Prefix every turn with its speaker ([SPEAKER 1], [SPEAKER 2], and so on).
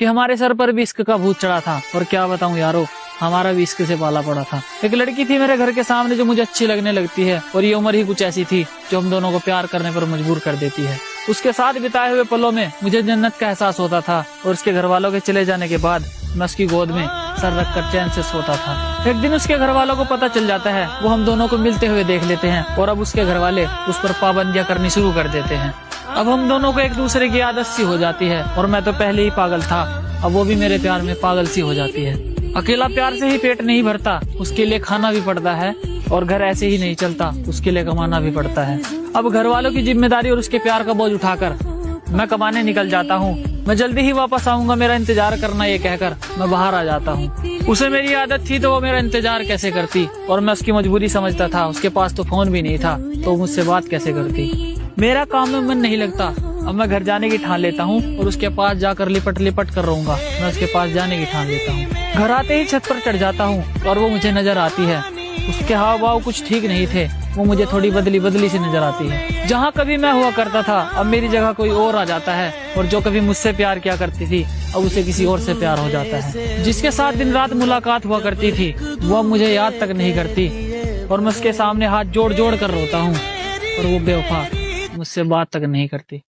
[SPEAKER 1] कि हमारे सर पर भी इश्क का भूत चढ़ा था। और क्या बताऊं यारो, हमारा भी इश्क से पाला पड़ा था। एक लड़की थी मेरे घर के सामने जो मुझे अच्छी लगने लगती है, और ये उम्र ही कुछ ऐसी थी जो हम दोनों को प्यार करने पर मजबूर कर देती है। उसके साथ बिताए हुए पलों में मुझे जन्नत का एहसास होता था, और उसके घर वालों के चले जाने के बाद मैं उसकी गोद में सर रखकर चैन से सोता था। एक दिन उसके घर वालों को पता चल जाता है, वो हम दोनों को मिलते हुए देख लेते हैं, और अब उसके घर वाले उस पर पाबंदियां करनी शुरू कर देते हैं। अब हम दोनों को एक दूसरे की आदत सी हो जाती है, और मैं तो पहले ही पागल था, अब वो भी मेरे प्यार में पागल सी हो जाती है। अकेला प्यार से ही पेट नहीं भरता, उसके लिए खाना भी पड़ता है, और घर ऐसे ही नहीं चलता, उसके लिए कमाना भी पड़ता है। अब घर वालों की जिम्मेदारी और उसके प्यार का बोझ उठाकर मैं कमाने निकल जाता हूँ। मैं जल्दी ही वापस आऊंगा, मेरा इंतजार करना, ये कहकर मैं बाहर आ जाता हूँ। उसे मेरी आदत थी तो वो मेरा इंतजार कैसे करती, और मैं उसकी मजबूरी समझता था। उसके पास तो फोन भी नहीं था, तो मुझसे बात कैसे करती। मेरा काम में मन नहीं लगता, अब मैं घर जाने की ठान लेता हूँ, और उसके पास जाकर लिपट लिपट कर रहूंगा। मैं उसके पास जाने की ठान लेता हूँ। घर आते ही छत पर चढ़ जाता हूँ, और वो मुझे नजर आती है। उसके हाव भाव कुछ ठीक नहीं थे, वो मुझे थोड़ी बदली बदली सी नजर आती है। जहाँ कभी मैं हुआ करता था, अब मेरी जगह कोई और आ जाता है, और जो कभी मुझसे प्यार किया करती थी, अब उसे किसी और से प्यार हो जाता है। जिसके साथ दिन रात मुलाकात हुआ करती थी, वो अब मुझे याद तक नहीं करती, और मैं उसके सामने हाथ जोड़ जोड़ कर रोता हूँ, और वो बेवफा मुझसे बात तक नहीं करती।